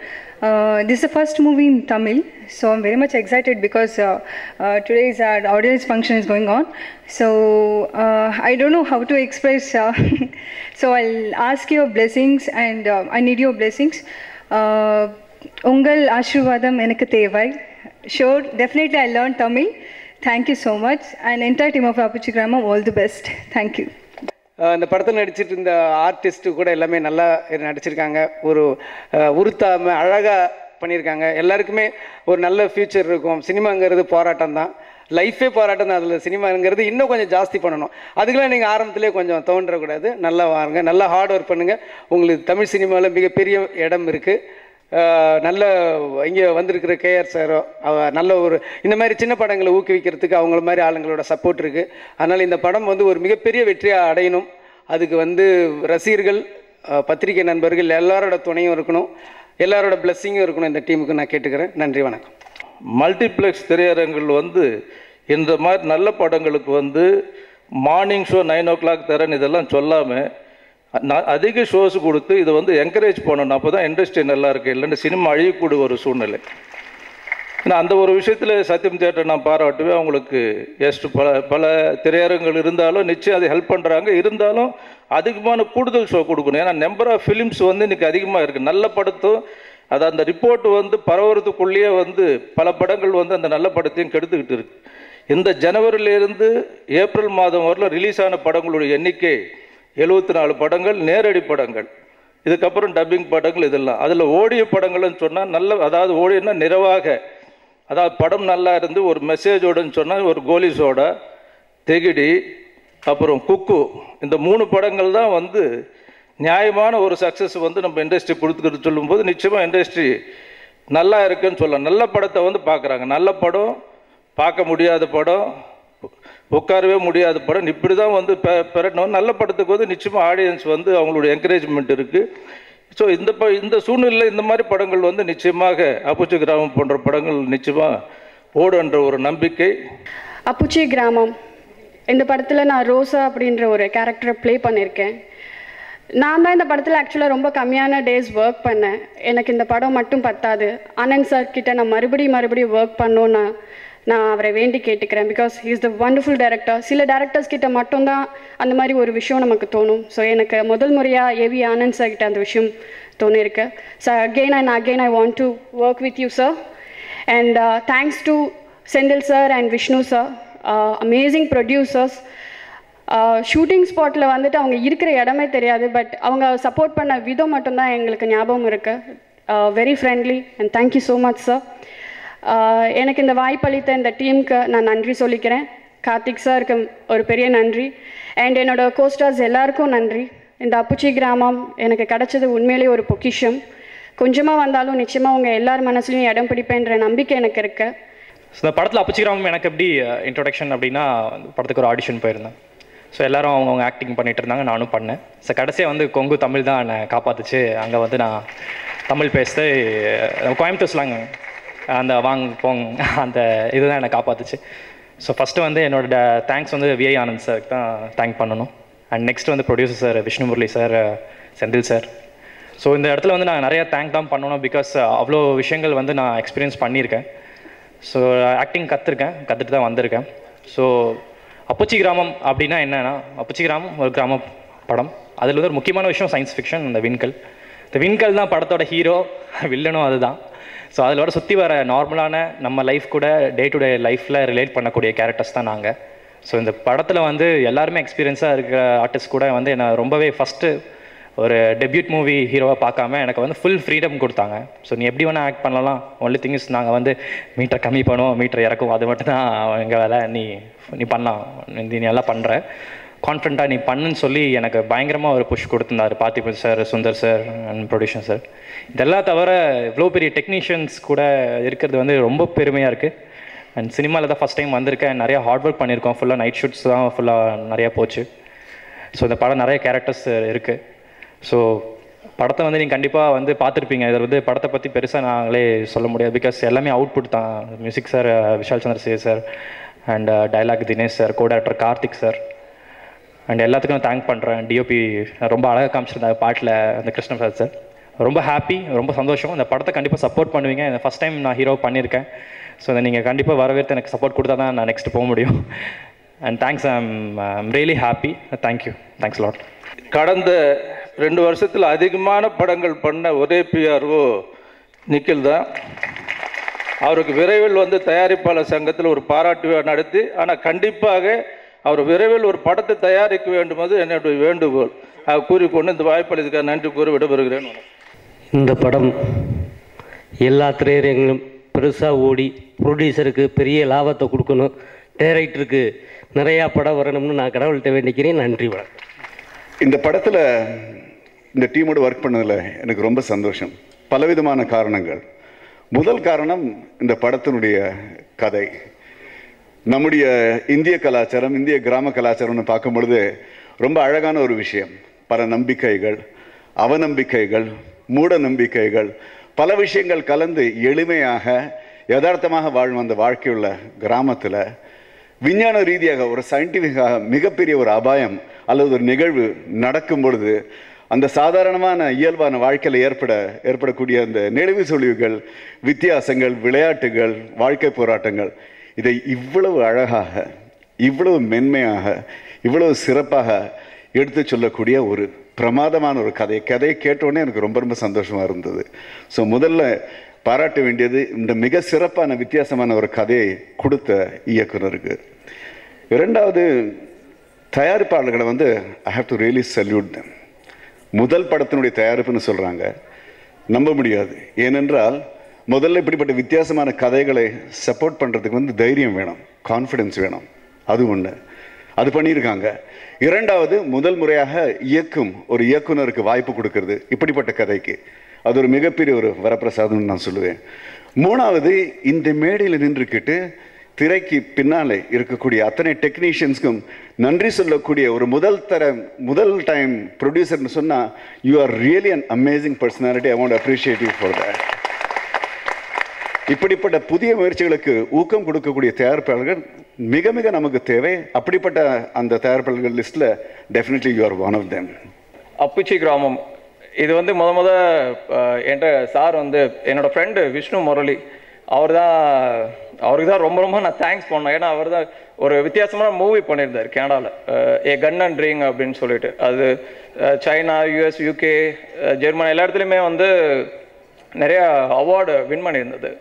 This is the first movie in Tamil, so I'm very much excited because today's our audience function is going on. So I don't know how to express, so I'll ask your blessings, and I need your blessings. Ungal Ashirvadam enakku thevai. Sure, definitely I learned Tamil. Thank you so much, and entire team of Apuchi Gramam, all the best. Thank you. இந்த படத்தில் நடிச்சிட்டு இருந்த artist கூட எல்லாமே நல்லா நடிச்சிருக்காங்க. ஒரு உருத்தாமல் அழகாக பண்ணியிருக்காங்க. எல்லாருக்குமே ஒரு நல்ல ஃப்யூச்சர் இருக்கும். சினிமாங்கிறது போராட்டம் தான், லைஃபே போராட்டம் தான். அதில் சினிமாங்கிறது இன்னும் கொஞ்சம் ஜாஸ்தி பண்ணணும். அதுக்கெல்லாம் நீங்கள் ஆரம்பத்திலே கொஞ்சம் தோன்றக்கூடாது. நல்லா வாங்க, நல்லா ஹார்ட் ஒர்க் பண்ணுங்கள். உங்களுக்கு தமிழ் சினிமாவில் மிகப்பெரிய இடம் இருக்குது. நல்ல இங்கே வந்திருக்கிற கேஆர் சாரோ நல்ல ஒரு இந்த மாதிரி சின்ன படங்களை ஊக்குவிக்கிறதுக்கு அவங்கள மாதிரி ஆளுங்களோட சப்போர்ட் இருக்குது. அதனால் இந்த படம் வந்து ஒரு மிகப்பெரிய வெற்றியாக அடையணும். அதுக்கு வந்து ரசிகர்கள், பத்திரிகை நண்பர்கள் எல்லாரோட துணையும் இருக்கணும், எல்லாரோட பிளஸ்ஸிங்கும் இருக்கணும். இந்த டீமுக்கு நான் கேட்டுக்கிறேன். நன்றி, வணக்கம். மல்டிப்ளெக்ஸ் திரையரங்குகள் வந்து இந்த மாதிரி நல்ல படங்களுக்கு வந்து மார்னிங் ஷோ 9 o'clock தரேன்னு இதெல்லாம் சொல்லாமல் அதிக ஷோஸ் கொடுத்து இதை வந்து என்கரேஜ் பண்ணணும். அப்போ தான் இண்டஸ்ட்ரி நல்லா இருக்குது, இல்லைன்னா சினிமா அழியக்கூடிய ஒரு சூழ்நிலை. ஏன்னா அந்த ஒரு விஷயத்தில் சத்யம் தியேட்டர் நான் பாராட்டுவேன். அவங்களுக்கு பல திரையரங்குகள் இருந்தாலும் நிச்சயம் அதை ஹெல்ப் பண்ணுறாங்க. இருந்தாலும் அதிகமான கூடுதல் ஷோ கொடுக்கணும். ஏன்னா நம்பர் ஆஃப் ஃபிலிம்ஸ் வந்து இன்றைக்கி அதிகமாக இருக்குது. நல்ல படத்தும் அது அந்த ரிப்போர்ட் வந்து பரவுறதுக்குள்ளேயே வந்து பல படங்கள் வந்து அந்த நல்ல படத்தையும் கெடுத்துக்கிட்டு இருக்குது. இந்த ஜனவரியிலேருந்து ஏப்ரல் மாதம் வரல ரிலீஸ் ஆன படங்களுடைய எண்ணிக்கை 74 படங்கள் நேரடி படங்கள். இதுக்கப்புறம் டப்பிங் படங்கள் இதெல்லாம். அதில் ஓடிய படங்கள்னு சொன்னால் நல்ல, அதாவது ஓடியன்னா நிறைவாக, அதாவது படம் நல்லா இருந்து ஒரு மெசேஜோடுன்னு சொன்னால் ஒரு கோலிஸோட, தெகிடி, அப்புறம் குக்கு, இந்த 3 படங்கள் தான் வந்து நியாயமான ஒரு சக்ஸஸ் வந்து நம்ம இண்டஸ்ட்ரி கொடுத்துக்கிட்டு சொல்லும்போது நிச்சயமாக இண்டஸ்ட்ரி நல்லா இருக்குன்னு சொல்லலாம். நல்ல படத்தை வந்து பார்க்குறாங்க. நல்ல படம், பார்க்க முடியாத படம், உட்காரவே முடியாத படம், இப்படி தான் வந்து பெறணும். நல்ல படத்துக்கு வந்து நிச்சயமாக ஆடியன்ஸ் வந்து அவங்களுடைய என்கரேஜ்மெண்ட் இருக்குது. ஸோ இந்த சூழ்நிலையில் இந்த மாதிரி படங்கள் வந்து நிச்சயமாக அப்புச்சி கிராமம் போன்ற படங்கள் நிச்சயமாக ஓடுன்ற ஒரு நம்பிக்கை. அப்புச்சி கிராமம் இந்த படத்தில் நான் ரோசா அப்படின்ற ஒரு கேரக்டரை ப்ளே பண்ணியிருக்கேன். நான் தான் இந்த படத்தில் ஆக்சுவலாக ரொம்ப கம்மியான டேஸ் ஒர்க் பண்ணேன். எனக்கு இந்த படம் மட்டும் பத்தாது, ஆனந்த் சார் கிட்ட நான் மறுபடியும் ஒர்க் பண்ணோன்னு நான் அவரை வேண்டி கேட்டுக்கிறேன். Because he is the wonderful director. சில டைரக்டர்ஸ் கிட்ட மட்டும்தான் அந்த மாதிரி ஒரு விஷயம் நமக்கு தோணும். ஸோ எனக்கு முதல் முறையாக ஏவி ஆனந்த் சார் கிட்ட அந்த விஷயம் தோணியிருக்கு. So again I want to work with you sir. And thanks to Senthil sir and Vishnu sir, amazing producers. Shooting ஸ்பாட்டில் வந்துட்டு அவங்க இருக்கிற இடமே தெரியாது, பட் அவங்க சப்போர்ட் பண்ண விதம் மட்டும்தான் எங்களுக்கு ஞாபகம் இருக்குது. Very friendly and thank you so much sir. எனக்கு இந்த வாய்ப்பளித்த இந்த டீமுக்கு நான் நன்றி சொல்லிக்கிறேன். கார்த்திக் சாருக்கு ஒரு பெரிய நன்றி, அண்ட் என்னோடய கோஸ்டார்ஸ் எல்லாருக்கும் நன்றி. இந்த அப்புச்சி கிராமம் எனக்கு கிடச்சது உண்மையிலே ஒரு பொக்கிஷம். கொஞ்சமாக வந்தாலும் நிச்சயமாக உங்கள் எல்லார் மனசுலையும் இடம் பிடிப்பேன்ற நம்பிக்கை எனக்கு இருக்குது. ஸோ இந்த படத்தில் அப்புச்சி கிராமம் எனக்கு எப்படி இன்ட்ரொடக்ஷன் அப்படின்னா, படத்துக்கு ஒரு ஆடிஷன் போயிருந்தேன். ஸோ எல்லோரும் அவங்க ஆக்டிங் பண்ணிகிட்டு இருந்தாங்க, நானும் பண்ணேன். ஸோ கடைசியாக வந்து கொங்கு தமிழ் தான் என்னை காப்பாற்றுச்சு. அங்கே வந்து நான் தமிழ் பேசுது கோயம்புத்தூர் ஸ்லாங், அந்த வாங் போங், அந்த இதுதான் என்னை காப்பாற்றுச்சு. ஸோ ஃபஸ்ட்டு வந்து என்னோட தேங்க்ஸ் வந்து விஐ ஆனந்த் சாருக்கு தான் தேங்க் பண்ணணும். அண்ட் நெக்ஸ்ட் வந்து producer sir Vishnu Murali sir, Senthil sir. So இந்த இடத்துல வந்து நான் நிறைய தேங்க் தான் பண்ணணும். பிகாஸ் அவ்வளோ விஷயங்கள் வந்து நான் எக்ஸ்பீரியன்ஸ் பண்ணியிருக்கேன். ஸோ ஆக்டிங் கற்றுட்டு தான் வந்திருக்கேன். ஸோ அப்புச்சி கிராமம் அப்படின்னா என்னென்னா, அப்புச்சி கிராமம் ஒரு கிராம படம். அதில் வந்து ஒரு முக்கியமான விஷயம் சயின்ஸ் ஃபிக்ஷன். இந்த விண்கல் தான் படத்தோட ஹீரோ, வில்லனும் அதுதான். ஸோ அதிலோட சுற்றி வர நார்மலான நம்ம லைஃப் கூட டே டு டே லைஃப்பில் ரிலேட் பண்ணக்கூடிய கேரக்டர்ஸ் தான் நாங்கள். ஸோ இந்த படத்தில் வந்து எல்லாருமே எக்ஸ்பீரியன்ஸாக இருக்கிற ஆர்டிஸ்ட் கூட வந்து என்னை ரொம்பவே ஃபஸ்ட்டு ஒரு டெபியூட் மூவி ஹீரோவாக பார்க்காம எனக்கு வந்து ஃபுல் ஃப்ரீடம் கொடுத்தாங்க. ஸோ நீ எப்படி வேணால் ஆக்ட் பண்ணலாம், ஒன்லி திங்ஸ் நாங்கள் வந்து மீட்டரை கம்மி பண்ணுவோம், மீட்டரை இறக்கும், அது மட்டும் தான் எங்கள் வேலை. நீ பண்ணலாம், நீ நல்லா பண்ணுற, கான்ஃபிடண்ட்டாக நீ பண்ணுன்னு சொல்லி எனக்கு பயங்கரமாக ஒரு புஷ் கொடுத்துருந்தார் Parthiban sir, Sundar sir and producer sir. இதெல்லாம் தவிர இவ்வளோ பெரிய டெக்னீஷியன்ஸ் கூட இருக்கிறது வந்து ரொம்ப பெருமையாக இருக்குது. அண்ட் சினிமாவில் தான் ஃபஸ்ட் டைம் வந்திருக்கேன். நிறையா ஹார்ட் ஒர்க் பண்ணியிருக்கோம். ஃபுல்லாக நைட் ஷூட்ஸ் தான் ஃபுல்லாக நிறையா போச்சு. ஸோ இந்த படம் நிறைய கேரக்டர்ஸ் இருக்குது. ஸோ படத்தை வந்து நீங்கள் கண்டிப்பாக வந்து பார்த்துருப்பீங்க. இதில் வந்து படத்தை பற்றி பெருசாக நாங்களே சொல்ல முடியாது. பிகாஸ் எல்லாமே அவுட்புட் தான். Music sir Vishal Chandra C sir, and dialogue Dinesh sir, co director Karthik sir, and எல்லாத்துக்கும் நான் தேங்க் பண்ணுறேன். டிஓபி ரொம்ப அழகாக காமிச்சிருந்தாங்க பாட்டில் அந்த கிருஷ்ணபிரசாத் சார். ரொம்ப ஹாப்பி, ரொம்ப சந்தோஷம். இந்த படத்தை கண்டிப்பாக சப்போர்ட் பண்ணுவீங்க. இந்த ஃபஸ்ட் டைம் நான் ஹீரோ பண்ணியிருக்கேன். ஸோ அதை நீங்கள் கண்டிப்பாக வரவேற்று எனக்கு சப்போர்ட் கொடுத்தா தான் நான் நெக்ஸ்ட் போக முடியும். And thanks, I'm really happy. Thanks lot. கடந்த 2 வருஷத்தில் அதிகமான படங்கள் பண்ண ஒரே பிஆர்ஓ நிக்கில் தான். அவருக்கு விரைவில் வந்து தயாரிப்பாளர் சங்கத்தில் ஒரு பாராட்டு விழா நடத்தி, ஆனால் கண்டிப்பாக அவர் விரைவில் ஒரு படத்தை தயாரிக்க வேண்டும் அது என்னுடைய வேண்டுகோள். கூறிக்கொண்டு இந்த வாய்ப்பளித்துக்காக நன்றி கூறி விடைபெறுகிறேன். இந்த படம் எல்லா திரையரங்களும் பெருசாக ஓடி ப்ரொடியூசருக்கு பெரிய லாபத்தை கொடுக்கணும், டைரக்டருக்கு நிறையா படம் வரணும்னு நான் கடவுள்கிட்ட வேண்டிக்கிறேன். நன்றி, வணக்கம். இந்த படத்தில் இந்த டீமோடு ஒர்க் பண்ணதில் எனக்கு ரொம்ப சந்தோஷம். பலவிதமான காரணங்கள். முதல் காரணம் இந்த படத்தினுடைய கதை. நம்முடைய இந்திய கலாச்சாரம், இந்திய கிராம கலாச்சாரம்னு பார்க்கும் பொழுது ரொம்ப அழகான ஒரு விஷயம். பல நம்பிக்கைகள், அவநம்பிக்கைகள், மூட நம்பிக்கைகள், பல விஷயங்கள் கலந்து எளிமையாக யதார்த்தமாக வாழும் அந்த வாழ்க்கையுள்ள கிராமத்தில் விஞ்ஞான ரீதியாக ஒரு சயின்டிஃபிக்காக மிகப்பெரிய ஒரு அபாயம் அல்லது ஒரு நிகழ்வு நடக்கும் பொழுது அந்த சாதாரணமான இயல்பான வாழ்க்கையில் ஏற்படக்கூடிய அந்த நெளிவு சுழிவுகள், வித்தியாசங்கள், விளையாட்டுகள், வாழ்க்கை போராட்டங்கள், இதை இவ்வளவு அழகாக, இவ்வளவு மென்மையாக, இவ்வளவு சிறப்பாக எடுத்து சொல்லக்கூடிய ஒரு பிரமாதமான ஒரு கதையை கேட்டோடனே எனக்கு ரொம்ப ரொம்ப சந்தோஷமாக இருந்தது. ஸோ முதல்ல பாராட்ட வேண்டியது இந்த மிக சிறப்பான வித்தியாசமான ஒரு கதையை கொடுத்த இயக்குனருக்கு. இரண்டாவது, தயாரிப்பாளர்களை வந்து I have to really salute them. முதல் படத்தினுடைய தயாரிப்புன்னு சொல்கிறாங்க, நம்ப முடியாது. ஏனென்றால் முதல்ல இப்படிப்பட்ட வித்தியாசமான கதைகளை சப்போர்ட் பண்ணுறதுக்கு வந்து தைரியம் வேணும், கான்ஃபிடென்ஸ் வேணும். அது ஒன்று, அது பண்ணியிருக்காங்க. இரண்டாவது, முதல் முறையாக இயக்கும் ஒரு இயக்குனருக்கு வாய்ப்பு கொடுக்கறது இப்படிப்பட்ட கதைக்கு, அது ஒரு மிகப்பெரிய ஒரு வரப்பிரசாதம்னு நான் சொல்லுவேன். மூணாவது, இந்த மேடையில் நின்றுக்கிட்டு திரைக்கு பின்னாலே இருக்கக்கூடிய அத்தனை டெக்னீஷியன்ஸ்க்கும் நன்றி சொல்லக்கூடிய ஒரு முதல் டைம் ப்ரொடியூசர்னு சொன்னால் you are really an amazing personality. I want appreciate you for that. இப்படிப்பட்ட புதிய முயற்சிகளுக்கு ஊக்கம் கொடுக்கக்கூடிய தயாரிப்பாளர்கள் மிக மிக நமக்கு தேவை. அப்படிப்பட்ட அந்த தயாரிப்பாளர்கள் லிஸ்ட்டில் definitely you are one of them. Appuchi Gramam இது வந்து என்கிட்ட சார் வந்து என்னோடய ஃப்ரெண்டு விஷ்ணு முரளி, அவருக்கு தான் ரொம்ப ரொம்ப நான் தேங்க்ஸ் பண்ணேன். ஏன்னா அவர் தான் ஒரு வித்தியாசமான மூவி பண்ணியிருந்தார் கனடாவில், ஏ கன் அண்ட் ரிங் அப்படின்னு சொல்லிட்டு. அது சைனா, யூஎஸ், யூகே, ஜெர்மனி எல்லா இடத்துலையுமே வந்து நிறையா அவார்டு வின் பண்ணியிருந்தது.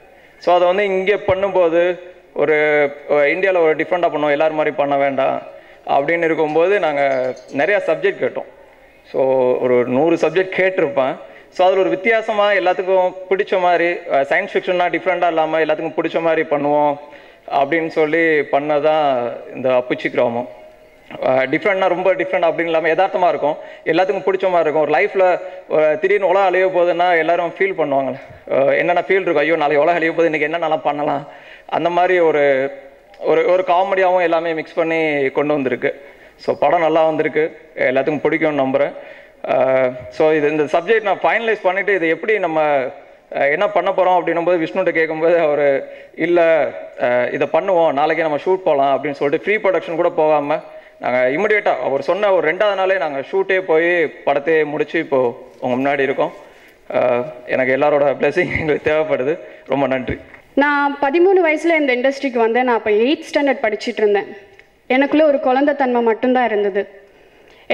ஸோ அதை வந்து இங்கே பண்ணும்போது ஒரு இந்தியாவில் ஒரு டிஃப்ரெண்ட்டாக பண்ணோம், எல்லோரும் மாதிரி பண்ண வேண்டாம் அப்படின்னு இருக்கும்போது நாங்கள் நிறையா சப்ஜெக்ட் கேட்டோம். ஸோ ஒரு 100 சப்ஜெக்ட் கேட்டிருப்பேன். ஸோ அதில் ஒரு வித்தியாசமாக எல்லாத்துக்கும் பிடிச்ச மாதிரி, சயின்ஸ் ஃபிக்ஷன்னா டிஃப்ரெண்ட்டாக இல்லாமல் எல்லாத்துக்கும் பிடிச்ச மாதிரி பண்ணுவோம் அப்படின்னு சொல்லி பண்ணதான் இந்த அப்புச்சி கிராமம். டிஃப்ரெண்ட்னா ரொம்ப டிஃப்ரெண்ட் அப்படின்னு இல்லாமல் யதார்த்தமாக இருக்கும், எல்லாத்துக்கும் பிடிச்ச மாதிரி இருக்கும். ஒரு லைஃப்பில் திடீர்னு உலகம் அழிய போகுதுன்னா எல்லாரும் ஃபீல் பண்ணுவாங்க, என்னென்ன ஃபீல் இருக்கும், ஐயோ நாளைக்கு உலகம் அழிய போகுது, இன்றைக்கி என்னென்னலாம் பண்ணலாம், அந்த மாதிரி ஒரு ஒரு காமெடியாகவும் எல்லாமே மிக்ஸ் பண்ணி கொண்டு வந்திருக்கு. ஸோ படம் நல்லா வந்திருக்கு, எல்லாத்துக்கும் பிடிக்கும்னு நம்புகிறேன். ஸோ இந்த சப்ஜெக்ட் நான் ஃபைனலைஸ் பண்ணிவிட்டு இதை எப்படி நம்ம என்ன பண்ண போகிறோம் அப்படின்னும்போது விஷ்ணுகிட்ட கேட்கும்போது அவர் இல்லை இதை பண்ணுவோம், நாளைக்கே நம்ம ஷூட் போகலாம் அப்படின்னு சொல்லிட்டு ப்ரீ ப்ரொடக்ஷன் கூட போகாமல் நாங்கள் இமிடியேட்டாக அவர் சொன்ன ஒரு 2வது நாளே நாங்கள் ஷூட்டே போய் படத்தையே முடித்து இப்போது உங்கள் முன்னாடி இருக்கோம். எனக்கு எல்லாரோட பிளெஸிங் எங்களுக்கு தேவைப்படுது. ரொம்ப நன்றி. நான் 13 வயசில் இந்த இண்டஸ்ட்ரிக்கு வந்தேன். நான் அப்போ 8th ஸ்டாண்டர்ட் படிச்சுட்டு இருந்தேன். எனக்குள்ளே ஒரு குழந்தைத்தன்மை மட்டும்தான் இருந்தது.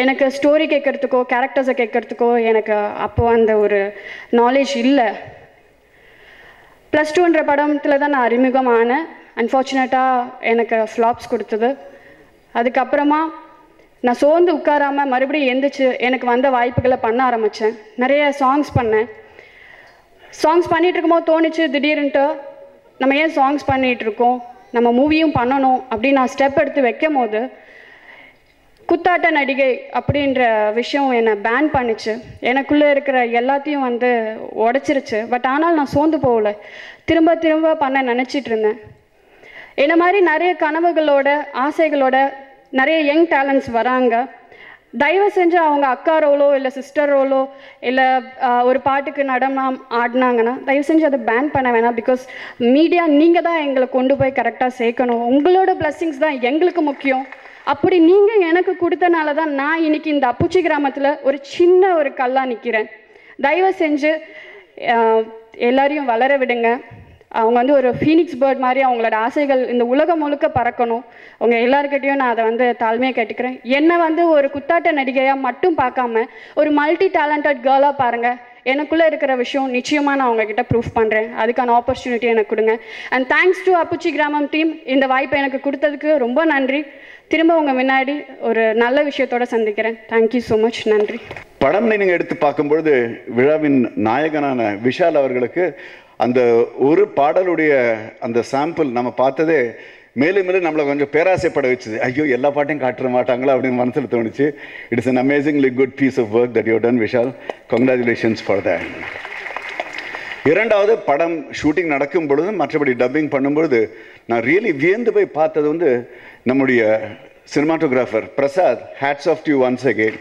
எனக்கு ஸ்டோரி கேட்குறதுக்கோ கேரக்டர்ஸை கேட்குறதுக்கோ எனக்கு அப்போ அந்த ஒரு நாலேஜ் இல்லை. +2ன்ற படத்தில் தான் நான் அறிமுகமானேன். அன்ஃபார்ச்சுனேட்டாக எனக்கு ஃப்ளாப்ஸ் கொடுத்தது. அதுக்கப்புறமா நான் சோர்ந்து உட்காராமல் மறுபடியும் எந்திரிச்சு எனக்கு வந்த வாய்ப்புகளை பண்ண ஆரம்பித்தேன். நிறைய சாங்ஸ் பண்ணேன். சாங்ஸ் பண்ணிகிட்டு இருக்கும்போது தோணுச்சு திடீர்னுட்டு நம்ம ஏன் சாங்ஸ் பண்ணிகிட்ருக்கோம், நம்ம மூவியும் பண்ணணும் அப்படின்னு நான் ஸ்டெப் எடுத்து வைக்கும் போது குத்தாட்ட நடிகை அப்படின்ற விஷயம் என்னை பேன் பண்ணிச்சு. எனக்குள்ளே இருக்கிற எல்லாத்தையும் வந்து உடச்சிருச்சு. பட் ஆனால் நான் சோர்ந்து போகலை, திரும்ப திரும்ப பண்ண நினச்சிட்டு இருந்தேன். என்ன மாதிரி நிறைய கனவுகளோட ஆசைகளோட நிறைய யங் டேலண்ட்ஸ் வராங்க. தயவு செஞ்சு அவங்க அக்கா ரோலோ இல்லை சிஸ்டர் ரோலோ இல்லை ஒரு பாட்டுக்கு நடனம் ஆடினாங்கன்னா தயவு செஞ்சு அதை பேன் பண்ண வேணாம். பிகாஸ் மீடியா நீங்கள் தான் எங்களை கொண்டு போய் கரெக்டாக சேர்க்கணும். உங்களோட பிளஸ்ஸிங்ஸ் தான் எங்களுக்கு முக்கியம். அப்படி நீங்கள் எனக்கு கொடுத்தனால தான் நான் இன்னைக்கு இந்த அப்புச்சி கிராமத்தில் ஒரு சின்ன ஒரு கல்லாக நிற்கிறேன். தயவு செஞ்சு எல்லாரையும் வளர விடுங்க. அவங்க வந்து ஒரு ஃபீனிக்ஸ் பேர்ட் மாதிரி அவங்களோட ஆசைகள் இந்த உலகம் முழுக்க பறக்கணும். அவங்க எல்லாருக்கிட்டையும் நான் அதை வந்து தாழ்மையாக கேட்டுக்கிறேன். என்னை வந்து ஒரு குத்தாட்ட நடிகையாக மட்டும் பார்க்காம ஒரு மல்டி டேலண்டட் கேர்ளாக பாருங்கள். எனக்குள்ளே இருக்கிற விஷயம் நிச்சயமாக நான் அவங்கக்கிட்ட ப்ரூஃப் பண்ணுறேன். அதுக்கான ஆப்பர்ச்சுனிட்டி எனக்கு கொடுங்க. அண்ட் தேங்க்ஸ் டு அப்புச்சி கிராமம் டீம். இந்த வாய்ப்பை எனக்கு கொடுத்ததுக்கு ரொம்ப நன்றி. திரும்ப உங்கள் முன்னாடி ஒரு நல்ல விஷயத்தோடு சந்திக்கிறேன். Thank you so much. நன்றி. படம் நீங்கள் எடுத்து பார்க்கும்பொழுது விழாவின் நாயகனான விஷால் அவர்களுக்கு அந்த ஒரு பாடலுடைய அந்த சாம்பிள் நம்ம பார்த்ததே மேலும் மேலும் நம்மளை கொஞ்சம் பேராசைப்பட வச்சுது. ஐயோ எல்லா பாட்டையும் காட்ட மாட்டாங்களா அப்படின்னு மனசில் தோணுச்சு. It's an amazingly good piece of work that you done Vishal. Congratulations for that. இரண்டாவது, படம் ஷூட்டிங் நடக்கும் பொழுது மற்றபடி டப்பிங் பண்ணும்பொழுது நான் ரியலி வியந்து போய் பார்த்தது வந்து நம்முடைய cinematographer Prasad. Hats off to you once again.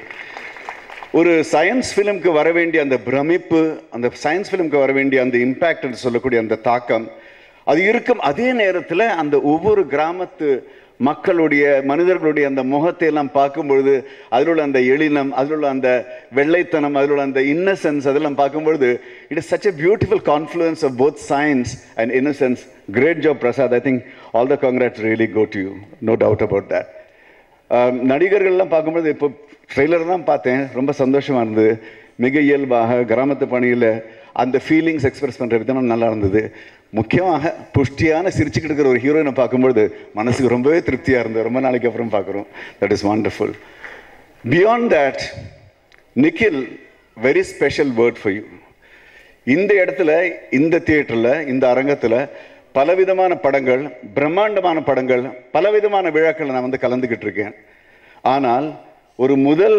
ஒரு சயின்ஸ் ஃபிலிம்க்கு வர வேண்டிய அந்த பிரமிப்பு, அந்த சயின்ஸ் ஃபிலிம்க்கு வர வேண்டிய அந்த இம்பேக்ட் சொல்லக்கூடிய அந்த தாக்கம் அது இருக்கும். அதே நேரத்தில் அந்த ஒவ்வொரு கிராமத்து மக்களுடைய மனிதர்களுடைய அந்த முகத்தை எல்லாம் பார்க்கும்பொழுது அதில் உள்ள அந்த எளினம், அதில் உள்ள அந்த வெள்ளைத்தனம், அதில் உள்ள அந்த இன்னசென்ஸ் அதெல்லாம் பார்க்கும்பொழுது it is such a beautiful confluence of both science and innocence. Great job Prasad. I think all the congrats really go to you, no doubt about that. நடிகர்கள்லாம் பார்க்கும்பொழுது இப்போ ட்ரெய்லர் தான் பார்த்தேன், ரொம்ப சந்தோஷமாக இருந்தது. மிக இயல்பாக கிராமத்து பணியில் அந்த ஃபீலிங்ஸ் எக்ஸ்பிரஸ் பண்ணுற விதம் நல்லா இருந்தது. முக்கியமாக புஷ்டியான சிரிச்சுக்கிட்டு இருக்கிற ஒரு ஹீரோயினை பார்க்கும்பொழுது மனசுக்கு ரொம்பவே திருப்தியாக இருந்தது. ரொம்ப நாளைக்கு அப்புறம் பார்க்குறோம். That is wonderful. Beyond that, Nikhil, very special word for you. இந்த இடத்துல, இந்த தியேட்டரில், இந்த அரங்கத்தில் பலவிதமான படங்கள், பிரம்மாண்டமான படங்கள், பலவிதமான விழாக்களை நான் வந்து கலந்துக்கிட்டு இருக்கேன். ஆனால் ஒரு முதல்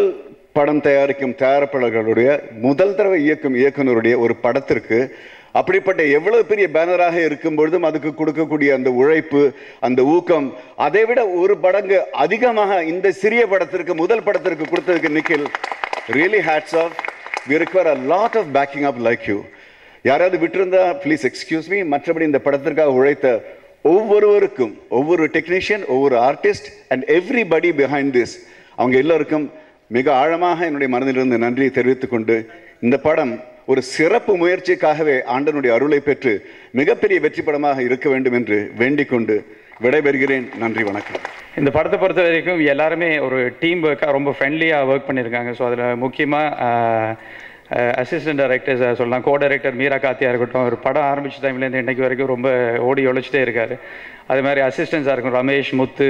படம் தயாரிக்கும் தயாரிப்பாளர்களுடைய முதல் தடவை இயக்கும் இயக்குனருடைய ஒரு படத்திற்கு அப்படிப்பட்ட எவ்வளவு பெரிய பேனராக இருக்கும் பொழுதும் அதுக்கு கொடுக்கக்கூடிய அந்த உழைப்பு, அந்த ஊக்கம், அதை விட ஒரு மடங்கு அதிகமாக இந்த சிறிய படத்திற்கு, முதல் படத்திற்கு கொடுத்ததுக்கு Nikhil, really hats off. we require a lot of backing up like you. யாராவது விட்டிருந்தா ப்ளீஸ் எக்ஸ்கியூஸ் மீ. மற்றபடி இந்த படத்திற்காக உழைத்த ஒவ்வொருவருக்கும், ஒவ்வொரு டெக்னீஷியன், ஒவ்வொரு artist and everybody behind this, அவங்க எல்லோருக்கும் மிக ஆழமாக என்னுடைய மனதிலிருந்து நன்றியை தெரிவித்துக் கொண்டு, இந்த படம் ஒரு சிறப்பு முயற்சிக்காகவே ஆண்டனுடைய அருளை பெற்று மிகப்பெரிய வெற்றி படமாக இருக்க வேண்டும் என்று வேண்டிக் கொண்டு விடைபெறுகிறேன். நன்றி, வணக்கம். இந்த படத்தை பொறுத்த வரைக்கும் எல்லாருமே ஒரு டீம் ஒர்க்காக ரொம்ப ஃப்ரெண்ட்லியாக ஒர்க் பண்ணியிருக்காங்க. ஸோ அதில் முக்கியமாக அசிஸ்டன்ட் டைரக்டர்ஸ் சொல்லலாம். கோ டைரக்டர் மீரா காத்தியாக இருக்கட்டும், ஒரு படம் ஆரம்பித்த டைம்லேருந்து இன்றைக்கு வரைக்கும் ரொம்ப ஓடி ஒழிச்சிட்டே இருக்கார். அது மாதிரி அசிஸ்டன்ஸாக இருக்கும் ரமேஷ், முத்து,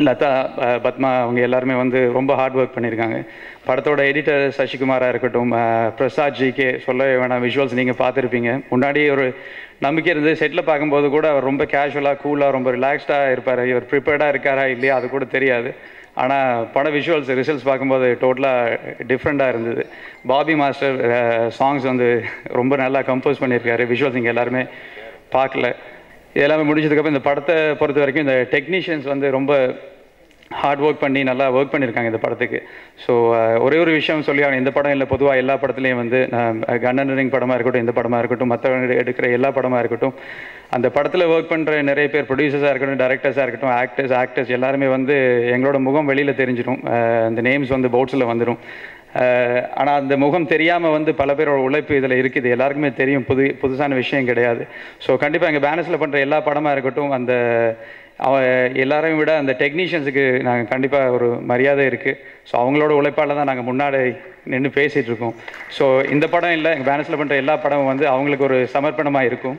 லதா, பத்மா, அவங்க எல்லாருமே வந்து ரொம்ப ஹார்ட் ஒர்க் பண்ணியிருக்காங்க. படத்தோட எடிட்டர் சசிகுமாராக இருக்கட்டும், பிரசாத் ஜிகே, சொல்லவே வேணாம், விஷுவல்ஸ் நீங்கள் பார்த்துருப்பீங்க. முன்னாடி ஒரு நம்பிக்கை இருந்து செட்டில் பார்க்கும்போது கூட அவர் ரொம்ப கேஷுவலாக, கூலாக, ரொம்ப ரிலாக்ஸ்டாக இருப்பார். இவர் ப்ரிப்பேர்டாக இருக்காரா இல்லையா அது கூட தெரியாது. ஆனால் பட விஷுவல்ஸ் ரிசல்ட்ஸ் பார்க்கும்போது டோட்டலாக டிஃப்ரெண்ட்டாக இருந்தது. பாபி மாஸ்டர் சாங்ஸ் வந்து ரொம்ப நல்லா கம்போஸ் பண்ணியிருக்காரு. விஷுவல்ஸ் இங்கே எல்லாருமே பார்க்கல. எல்லாமே முடிஞ்சதுக்கப்புறம் இந்த படத்தை பொறுத்த வரைக்கும் இந்த டெக்னீஷியன்ஸ் வந்து ரொம்ப ஹார்ட் ஒர்க் பண்ணி நல்லா ஒர்க் பண்ணியிருக்காங்க இந்த படத்துக்கு. ஸோ ஒரே ஒரு விஷயம் சொல்லி ஆகணும். இந்த படம் இல்லை, பொதுவாக எல்லா படத்துலையும் வந்து கண்ணன் படமாக இருக்கட்டும், இந்த படமாக இருக்கட்டும், மற்றவங்க எடுக்கிற எல்லா படமாக இருக்கட்டும், அந்த படத்தில் ஒர்க் பண்ணுற நிறைய பேர், ப்ரொடியூசர்ஸாக இருக்கட்டும், டைரக்டர்ஸாக இருக்கட்டும், ஆக்டர்ஸ் எல்லாருமே வந்து எங்களோட முகம் வெளியில் தெரிஞ்சிடும். அந்த நேம்ஸ் வந்து போர்ட்ஸில் வந்துடும். ஆனால் அந்த முகம் தெரியாமல் வந்து பல பேரோட உழைப்பு இதில் இருக்குது. எல்லாருக்குமே தெரியும், புதுசான விஷயம் கிடையாது. ஸோ கண்டிப்பாக எங்கள் பேனர்ஸில் பண்ணுற எல்லா படமாக இருக்கட்டும், அந்த எல்லாரையும் விட அந்த டெக்னீஷியன்ஸுக்கு நாங்கள் கண்டிப்பாக ஒரு மரியாதை இருக்குது. ஸோ அவங்களோட உழைப்பால் தான் நாங்கள் முன்னாடி நின்று பேசிகிட்டு இருக்கோம். ஸோ இந்த படம் இல்லை, எங்கள் பேனர்ஸில் பண்ணுற எல்லா படமும் வந்து அவங்களுக்கு ஒரு சமர்ப்பணமாக இருக்கும்.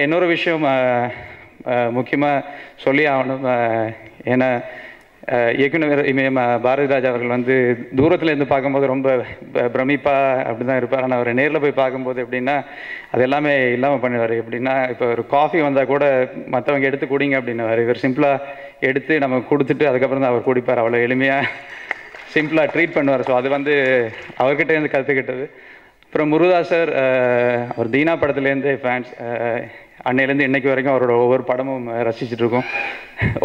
இன்னொரு விஷயம் முக்கியமாக சொல்லி ஆகணும். ஏன்னா இயக்குனர் இமயம் பாரதிராஜா அவர்கள் வந்து தூரத்துலேருந்து பார்க்கும்போது ரொம்ப பிரமிப்பாக அப்படி தான் இருப்பார். ஆனால் அவர் நேரில் போய் பார்க்கும்போது எப்படின்னா அது எல்லாமே இல்லாமல் பண்ணுவார். எப்படின்னா இப்போ ஒரு காஃபி வந்தால் கூட மற்றவங்க எடுத்து குடிங்க அப்படின்னுவார். இவர் சிம்பிளாக எடுத்து நம்ம கொடுத்துட்டு அதுக்கப்புறம் தான் அவர் குடிப்பார். அவ்வளோ எளிமையாக சிம்பிளாக ட்ரீட் பண்ணுவார். ஸோ அது வந்து அவர்கிட்டேருந்து கற்றுக்கிட்டது. அப்புறம் முருதாசர், அவர் தீனா படத்துலேருந்தே ஃபேன்ஸ். அன்னையிலேருந்து இன்றைக்கு வரைக்கும் அவரோட ஒவ்வொரு படமும் ரசிச்சுட்ருக்கோம்.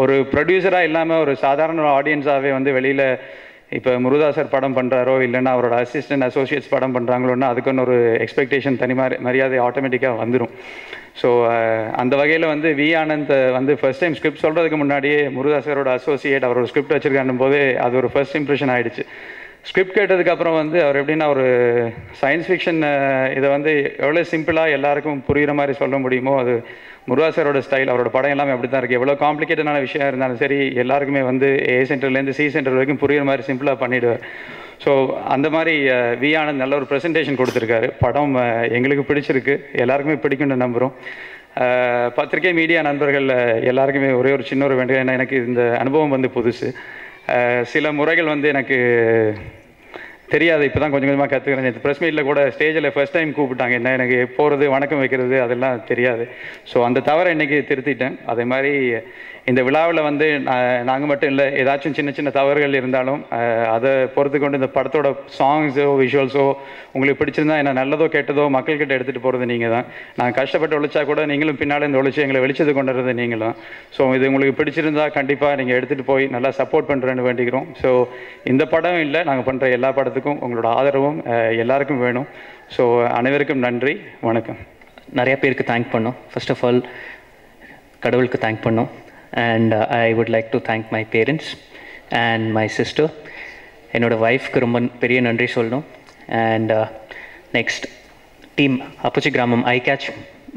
ஒரு ப்ரொடியூசராக இல்லாமல் ஒரு சாதாரண ஆடியன்ஸாகவே வந்து வெளியில் இப்போ முருதாசர் படம் பண்ணுறாரோ இல்லைன்னா அவரோட அசிஸ்டன்ட் அசோசியேட்ஸ் படம் பண்ணுறாங்களோன்னா அதுக்குன்னு ஒரு எக்ஸ்பெக்டேஷன் தனி மரியாதை ஆட்டோமேட்டிக்காக வந்துடும். ஸோ அந்த வகையில் வந்து வி ஆனந்த் வந்து ஃபர்ஸ்ட் டைம் ஸ்கிரிப்ட் சொல்கிறதுக்கு முன்னாடியே முருதாசரோட அசோசியேட் அவரோட ஸ்கிரிப்ட் வச்சுருக்கான் போதே அது ஒரு ஃபர்ஸ்ட் இம்ப்ரெஷன் ஆகிடுச்சு. ஸ்கிரிப்ட் கேட்டதுக்கப்புறம் வந்து அவர் எப்படின்னா ஒரு சயின்ஸ் ஃபிக்ஷன் இதை வந்து எவ்வளோ சிம்பிளாக எல்லாருக்கும் புரிகிற மாதிரி சொல்ல முடியுமோ அது முருகாசரோட ஸ்டைல். அவரோட படம் எல்லாமே அப்படி தான் இருக்குது. எவ்வளோ காம்ப்ளிகேட்டடான விஷயம் இருந்தாலும் சரி எல்லாருக்குமே வந்து ஏ சென்டர்லேருந்து சி சென்டர் வரைக்கும் புரிகிற மாதிரி சிம்பிளாக பண்ணிவிடுவார். ஸோ அந்த மாதிரி வி ஆனந்த் நல்ல ஒரு ப்ரெசன்டேஷன் கொடுத்துருக்காரு. படம் எங்களுக்கு பிடிச்சிருக்கு, எல்லாருக்குமே பிடிக்கும்னு நம்புகிறோம். பத்திரிகை மீடியா நண்பர்கள் எல்லாருக்குமே ஒரே ஒரு சின்ன ஒரு வேண்டிய, ஏன்னா எனக்கு இந்த அனுபவம் வந்து புதுசு. சில முறைகள் வந்து எனக்கு தெரியாது, இப்போ தான் கொஞ்சம் கொஞ்சமாக கற்றுக்கிறேன். இந்த ப்ரெஸ் மீட்டில் கூட ஸ்டேஜில் ஃபர்ஸ்ட் டைம் கூப்பிட்டாங்க, என்ன எனக்கு போகிறது வணக்கம் வைக்கிறது அதெல்லாம் தெரியாது. ஸோ அந்த தவறை இன்றைக்கி திருத்திட்டேன். அதே மாதிரி இந்த விழாவில் வந்து நாங்கள் மட்டும் இல்லை, ஏதாச்சும் சின்ன சின்ன தவறுகள் இருந்தாலும் அதை பொறுத்து கொண்டு இந்த படத்தோட சாங்ஸோ விஷுவல்ஸோ உங்களுக்கு பிடிச்சிருந்தா என்ன நல்லதோ கெட்டதோ மக்கள்கிட்ட எடுத்துகிட்டு போகிறது நீங்கள் தான். நாங்கள் கஷ்டப்பட்டு உழைச்சா கூட நீங்களும் பின்னால் இந்த உழைச்சி எங்களை வெளிச்சது கொண்டு வரது நீங்களும். ஸோ இது உங்களுக்கு பிடிச்சிருந்தா கண்டிப்பாக நீங்கள் எடுத்துகிட்டு போய் நல்லா சப்போர்ட் பண்ணுறேன்னு வேண்டிக்கிறோம். ஸோ இந்த படம் இல்லை, நாங்கள் பண்ணுற எல்லா படத்துக்கும் உங்களோட ஆதரவும் எல்லாருக்கும் வேணும். ஸோ அனைவருக்கும் நன்றி, வணக்கம். நிறைய பேருக்கு தேங்க் பண்ணோம். ஃபர்ஸ்ட் ஆஃப் ஆல் கடவுளுக்கு தேங்க் பண்ணோம். And I would like to thank my parents and my sister. என்னோடய ஒய்ஃப்க்கு ரொம்ப பெரிய நன்றி சொல்லணும். அண்ட் நெக்ஸ்ட் டீம் அப்பச்சி கிராமம் ஐகேட்ச்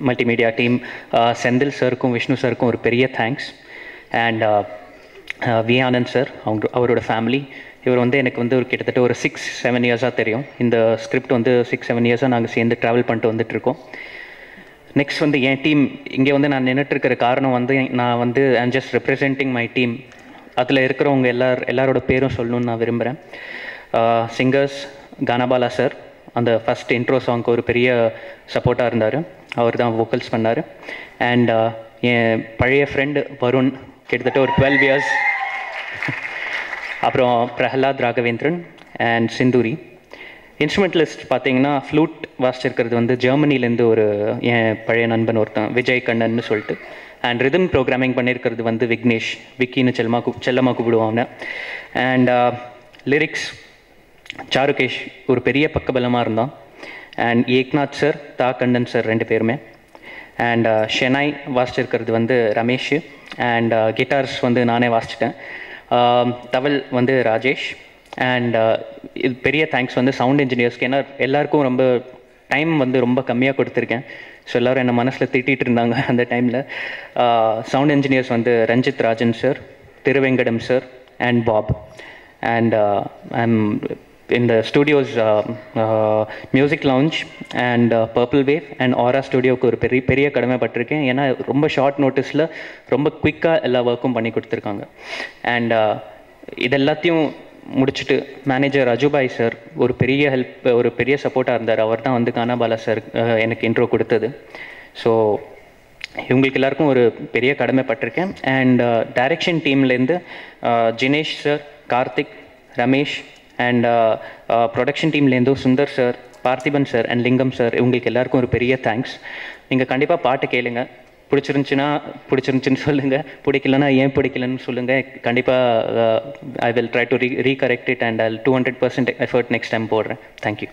மல்டிமீடியா டீம், செந்தில் சாருக்கும் விஷ்ணு சாருக்கும் ஒரு பெரிய thanks. And V Anand sir, அவரோட ஃபேமிலி. இவர் வந்து எனக்கு வந்து ஒரு கிட்டத்தட்ட ஒரு 6-7 இயர்ஸாக தெரியும். இந்த ஸ்கிரிப்ட் வந்து 6-7 இயர்ஸாக நாங்கள் சேர்ந்து ட்ராவல் பண்ணிட்டு வந்துட்டுருக்கோம். நெக்ஸ்ட் வந்து என் டீம் இங்கே வந்து நான் நின்றுட்டுருக்கிற காரணம் வந்து நான் வந்து I'm just representing my team. அதில் இருக்கிறவங்க எல்லாரோட பேரும் சொல்லணும்னு நான் விரும்புகிறேன். சிங்கர்ஸ் கானாபாலா சார், அந்த ஃபஸ்ட் இன்ட்ரோ சாங்க்கு ஒரு பெரிய சப்போர்ட்டாக இருந்தார், அவர் தான் வோக்கல்ஸ் பண்ணார். அண்ட் என் பழைய ஃப்ரெண்டு வருண், கிட்டத்தட்ட ஒரு 12 இயர்ஸ். அப்புறம் பிரஹ்லாத் ராகவேந்திரன் அண்ட் சிந்தூரி. இன்ஸ்ட்ருமெண்டலிஸ்ட் பார்த்தீங்கன்னா ஃப்ளூட் வாசிச்சிருக்கிறது வந்து ஜெர்மனிலேருந்து ஒரு என் பழைய நண்பன் ஒருத்தன் விஜய் கண்ணன்னு சொல்லிட்டு. அண்ட் ரிதம் ப்ரோக்ராமிங் பண்ணியிருக்கிறது வந்து விக்னேஷ், விக்கின்னு செல்லமாக கூப்பிடுவாங்க. அண்ட் லிரிக்ஸ் சாருகேஷ் ஒரு பெரிய பக்கபலமாக இருந்தான். And Eknath sir, Kannan sir 2 பேருமே. அண்ட் ஷெனாய் வாசிச்சிருக்கிறது வந்து ரமேஷ். அண்ட் கிட்டார்ஸ் வந்து நானே வாசிச்சிட்டேன். தவல் வந்து ராஜேஷ். அண்ட் இது பெரிய தேங்க்ஸ் வந்து சவுண்ட் இன்ஜினியர்ஸ்க்கு. ஏன்னா எல்லாருக்கும் ரொம்ப டைம் வந்து ரொம்ப கம்மியாக கொடுத்துருக்கேன். ஸோ எல்லோரும் என்னை மனசில் திட்டிகிட்டு இருந்தாங்க அந்த டைமில். சவுண்ட் இன்ஜினியர்ஸ் வந்து Ranjith Rajan sir, Thiruvengadam sir and Bob. And இந்த studios music lounge and purple wave and aura ஸ்டுடியோவுக்கு ஒரு பெரிய கடமைப்பட்டிருக்கேன். ஏன்னா ரொம்ப ஷார்ட் நோட்டீஸில் ரொம்ப குயிக்காக எல்லா ஒர்க்கும் பண்ணி கொடுத்துருக்காங்க. அண்ட் இது எல்லாத்தையும் முடிச்சுட்டு மேனேஜர் அஜுபாய் சார் ஒரு பெரிய சப்போர்ட்டாக இருந்தார். அவர் தான் வந்து கானாபாலா சார் எனக்கு இன்ட்ரோ கொடுத்தது. ஸோ இவங்களுக்கு எல்லாருக்கும் ஒரு பெரிய கடமைப்பட்டிருக்கேன். அண்ட் டைரக்ஷன் டீம்லேருந்து Jinesh sir, Karthik, Ramesh. And production டீம்லேருந்தும் Sundar sir, Parthiban sir and Lingam sir, இவங்களுக்கு எல்லாருக்கும் ஒரு பெரிய தேங்க்ஸ். நீங்கள் கண்டிப்பாக பாட்டு கேளுங்க. பிடிச்சிருந்துச்சின்னு சொல்லுங்கள், பிடிக்கலன்னா ஏன் பிடிக்கலன்னு சொல்லுங்கள். கண்டிப்பாக I will try to ரீகரெக்ட் it and I 200% effort next time போடுறேன். தேங்க்யூ.